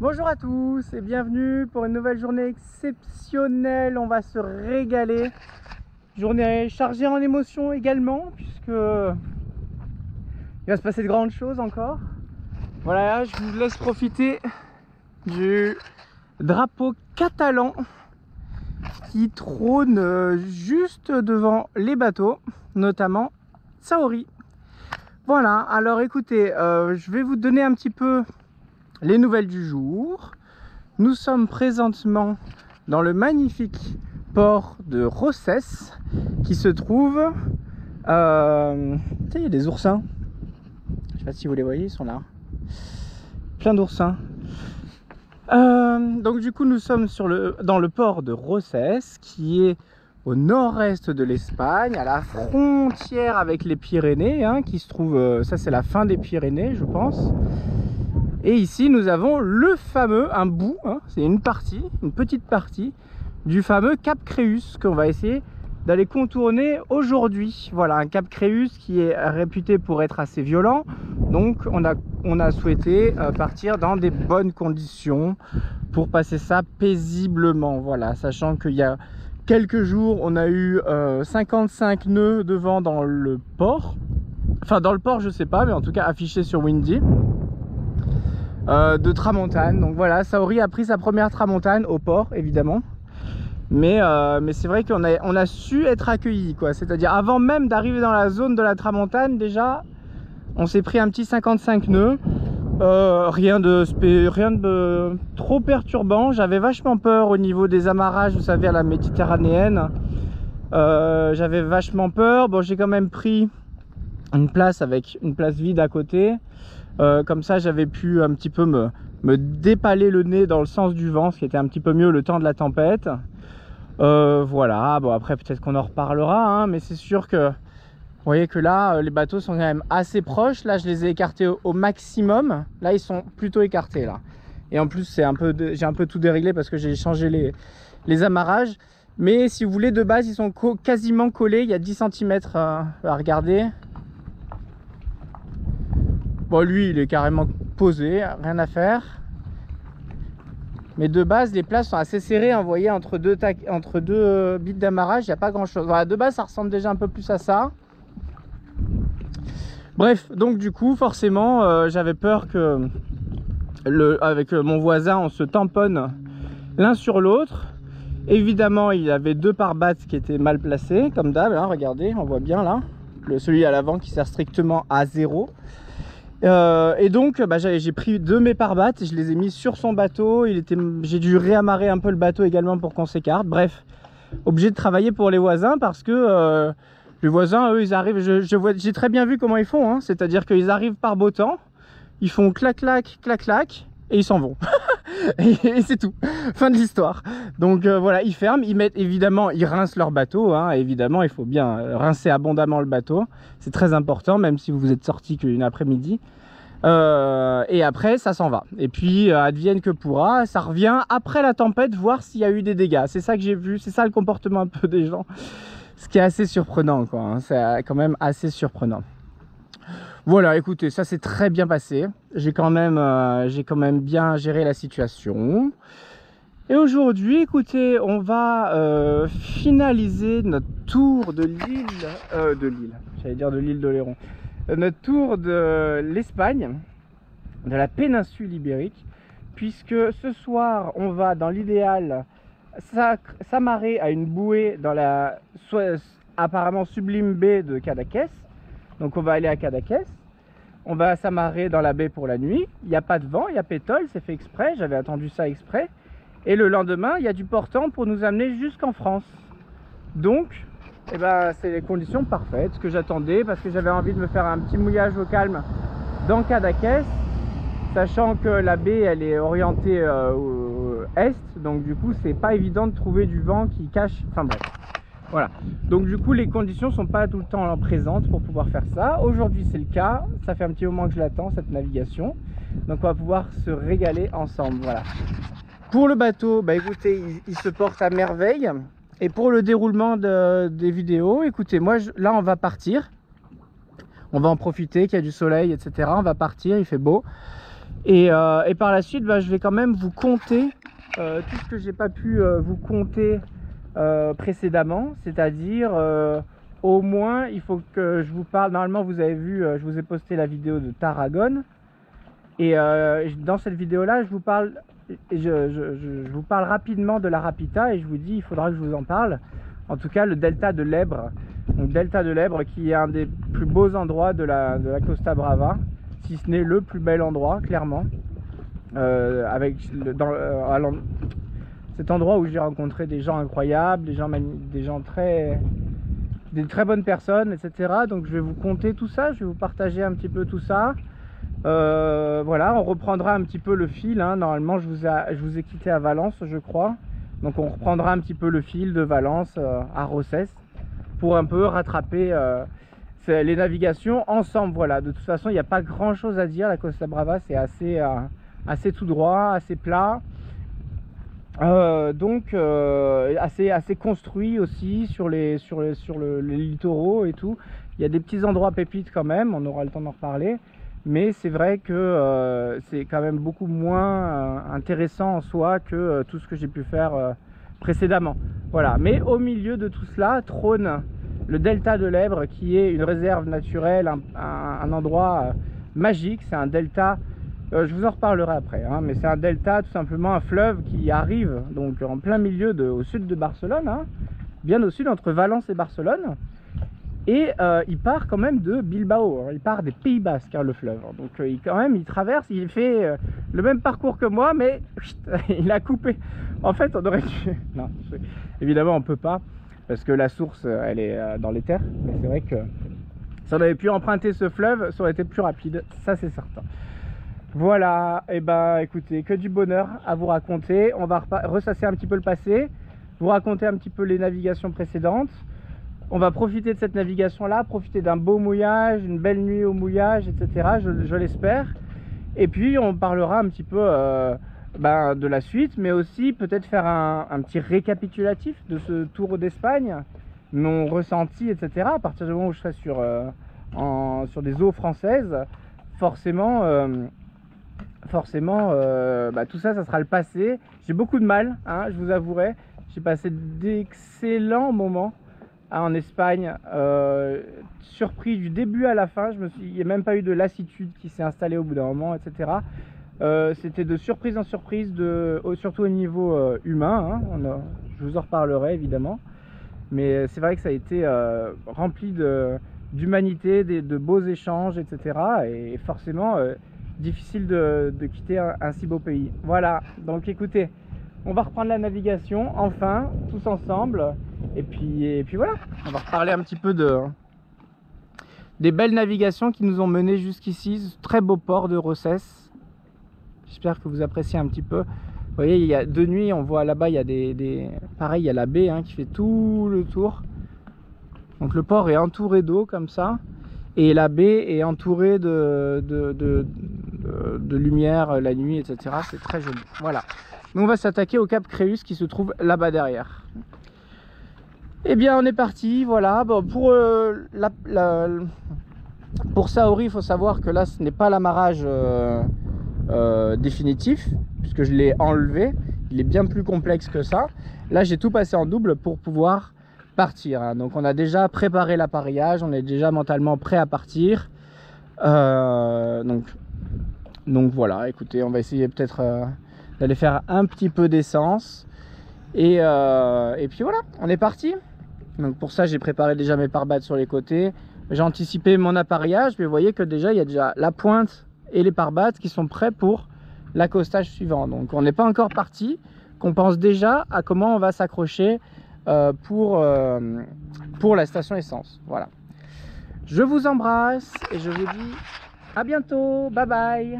Bonjour à tous et bienvenue pour une nouvelle journée exceptionnelle. On va se régaler. Journée chargée en émotions également, puisque il va se passer de grandes choses encore. Voilà, je vous laisse profiter du drapeau catalan qui trône juste devant les bateaux, notamment Saori. Voilà, alors écoutez, je vais vous donner un petit peu les nouvelles du jour. Nous sommes présentement dans le magnifique port de Rossès qui se trouve... tu sais, il y a des oursins. Je sais pas si vous les voyez, ils sont là. Plein d'oursins. Donc du coup, nous sommes dans le port de Rossès qui est au nord-est de l'Espagne, à la frontière avec les Pyrénées, hein, qui se trouve... ça, c'est la fin des Pyrénées, je pense. Et ici nous avons le fameux, un bout, hein, c'est une partie, une petite partie du fameux Cap Créus qu'on va essayer d'aller contourner aujourd'hui. Voilà, un Cap Créus qui est réputé pour être assez violent, donc on a souhaité partir dans des bonnes conditions pour passer ça paisiblement. Voilà, sachant qu'il y a quelques jours on a eu 55 nœuds de vent dans le port, enfin dans le port je sais pas, mais en tout cas affiché sur Windy. De tramontane, donc voilà, Saori a pris sa première tramontane au port évidemment, mais c'est vrai qu'on a su être accueillis, quoi. C'est-à-dire avant même d'arriver dans la zone de la tramontane, déjà on s'est pris un petit 55 nœuds, rien de trop perturbant. J'avais vachement peur au niveau des amarrages, vous savez, à la méditerranéenne. J'avais vachement peur. Bon, j'ai quand même pris une place avec une place vide à côté. Comme ça j'avais pu un petit peu me dépaler le nez dans le sens du vent, ce qui était un petit peu mieux le temps de la tempête. Voilà, bon après peut-être qu'on en reparlera, hein, mais c'est sûr que vous voyez que là les bateaux sont quand même assez proches. Là je les ai écartés au maximum, là ils sont plutôt écartés là. Et en plus c'est j'ai un peu tout déréglé parce que j'ai changé les amarrages. Mais si vous voulez, de base ils sont quasiment collés, il y a 10 cm à regarder. Bon, lui il est carrément posé, rien à faire. Mais de base les places sont assez serrées, hein, vous voyez, entre deux bits d'amarrage, il n'y a pas grand chose. Voilà, de base ça ressemble déjà un peu plus à ça. Bref, donc du coup forcément j'avais peur que avec mon voisin on se tamponne l'un sur l'autre. Évidemment il y avait deux pare-battes qui étaient mal placés comme d'hab, hein, regardez, on voit bien là celui à l'avant qui sert strictement à 0. Et donc j'ai pris deux de mes pare-battes et je les ai mis sur son bateau. J'ai dû réamarrer un peu le bateau également pour qu'on s'écarte. Bref, obligé de travailler pour les voisins parce que les voisins, eux, ils arrivent. J'ai très bien vu comment ils font, hein. C'est-à-dire qu'ils arrivent par beau temps, ils font clac clac clac clac et ils s'en vont. et c'est tout, fin de l'histoire. Donc voilà, ils ferment, ils mettent, évidemment ils rincent leur bateau, hein. Évidemment il faut bien rincer abondamment le bateau, c'est très important, même si vous êtes sorti qu'une après-midi. Et après ça s'en va, et puis advienne que pourra, ça revient après la tempête voir s'il y a eu des dégâts. C'est ça que j'ai vu, c'est ça le comportement un peu des gens, ce qui est assez surprenant, quoi, hein. C'est quand même assez surprenant. Voilà, écoutez, ça s'est très bien passé. J'ai quand même bien géré la situation. Et aujourd'hui, écoutez, on va finaliser notre tour de l'île, j'allais dire de l'île d'Oléron. Notre tour de l'Espagne, de la péninsule ibérique, puisque ce soir, on va dans l'idéal s'amarrer à une bouée dans la apparemment sublime baie de Cadaqués. Donc on va aller à Cadaqués, on va s'amarrer dans la baie pour la nuit. Il n'y a pas de vent, il y a pétole, c'est fait exprès, j'avais attendu ça exprès. Et le lendemain, il y a du portant pour nous amener jusqu'en France. Donc, eh ben, c'est les conditions parfaites, ce que j'attendais, parce que j'avais envie de me faire un petit mouillage au calme dans Cadaqués, sachant que la baie, elle est orientée au est, donc du coup, c'est pas évident de trouver du vent qui cache, enfin bref. Voilà, donc du coup les conditions sont pas tout le temps présentes pour pouvoir faire ça. Aujourd'hui c'est le cas, ça fait un petit moment que je l'attends, cette navigation. Donc on va pouvoir se régaler ensemble, voilà. Pour le bateau, bah écoutez, il se porte à merveille. Et pour le déroulement des vidéos, écoutez, là on va partir. On va en profiter, qu'il y a du soleil, etc. On va partir, il fait beau. Et par la suite, je vais quand même vous compter tout ce que j'ai pas pu vous compter précédemment, c'est-à-dire au moins il faut que je vous parle. Normalement vous avez vu, je vous ai posté la vidéo de Tarragone, et dans cette vidéo là je vous parle rapidement de la Rapita, et je vous dis il faudra que je vous en parle. En tout cas le delta de l'Èbre, donc delta de l'Èbre qui est un des plus beaux endroits de la Costa Brava, si ce n'est le plus bel endroit clairement, avec cet endroit où j'ai rencontré des gens incroyables, des très bonnes personnes, etc. Donc je vais vous conter tout ça, je vais vous partager un petit peu tout ça. Voilà, on reprendra un petit peu le fil, hein. Normalement je vous ai quitté à Valence, je crois. Donc on reprendra un petit peu le fil de Valence à Rosses pour un peu rattraper les navigations ensemble. Voilà, de toute façon il n'y a pas grand chose à dire. La Costa Brava c'est assez tout droit, assez plat, donc assez construit aussi sur les littoraux et tout. Il y a des petits endroits pépites quand même, on aura le temps d'en reparler, mais c'est vrai que c'est quand même beaucoup moins intéressant en soi que tout ce que j'ai pu faire précédemment. Voilà, mais au milieu de tout cela trône le delta de l'Èbre, qui est une réserve naturelle, un endroit magique. C'est un delta, je vous en reparlerai après, hein, mais c'est un delta, tout simplement un fleuve qui arrive donc en plein milieu au sud de Barcelone, hein, bien au sud, entre Valence et Barcelone. Et il part quand même de Bilbao, hein, il part des Pays Basques, hein, le fleuve. Donc il traverse, il fait le même parcours que moi, mais il a coupé. En fait, on aurait dû... Non, évidemment, on peut pas, parce que la source, elle est dans les terres. Mais c'est vrai que si on avait pu emprunter ce fleuve, ça aurait été plus rapide, ça c'est certain. Voilà, et écoutez, que du bonheur à vous raconter. On va ressasser un petit peu le passé, vous raconter un petit peu les navigations précédentes. On va profiter de cette navigation là, profiter d'un beau mouillage, une belle nuit au mouillage, etc. Je l'espère. Et puis on parlera un petit peu de la suite, mais aussi peut-être faire un petit récapitulatif de ce tour d'Espagne, mon ressenti, etc. À partir du moment où je serai sur des eaux françaises, forcément tout ça sera le passé. J'ai beaucoup de mal, hein, je vous avouerai. J'ai passé d'excellents moments en Espagne, surpris du début à la fin. Il n'y a même pas eu de lassitude qui s'est installée au bout d'un moment, etc. C'était de surprise en surprise, surtout au niveau humain, hein. Je vous en reparlerai évidemment, mais c'est vrai que ça a été rempli d'humanité, de beaux échanges, etc. Et forcément difficile de quitter un si beau pays. Voilà, donc écoutez, on va reprendre la navigation enfin tous ensemble, et puis voilà, on va reparler un petit peu des belles navigations qui nous ont menés jusqu'ici, ce très beau port de Rosses. J'espère que vous appréciez un petit peu. Vous voyez, il y a de nuit, on voit là-bas, il y a pareil, il y a la baie, hein, qui fait tout le tour. Donc le port est entouré d'eau comme ça, et la baie est entourée de lumière la nuit, etc. C'est très joli. Voilà. Donc on va s'attaquer au Cap Créus qui se trouve là-bas derrière. Eh bien on est parti, voilà. Bon, pour Saori, il faut savoir que là ce n'est pas l'amarrage définitif, puisque je l'ai enlevé. Il est bien plus complexe que ça. Là j'ai tout passé en double pour pouvoir partir, hein. Donc on a déjà préparé l'appareillage, on est déjà mentalement prêt à partir. Donc voilà, écoutez, on va essayer peut-être d'aller faire un petit peu d'essence, et puis voilà, on est parti. Donc pour ça j'ai préparé déjà mes pare-balles sur les côtés, j'ai anticipé mon appareillage, mais vous voyez que déjà il y a déjà la pointe et les pare-balles qui sont prêts pour l'accostage suivant. Donc on n'est pas encore parti, qu'on pense déjà à comment on va s'accrocher pour la station essence. Voilà, je vous embrasse et je vous dis à bientôt, bye bye.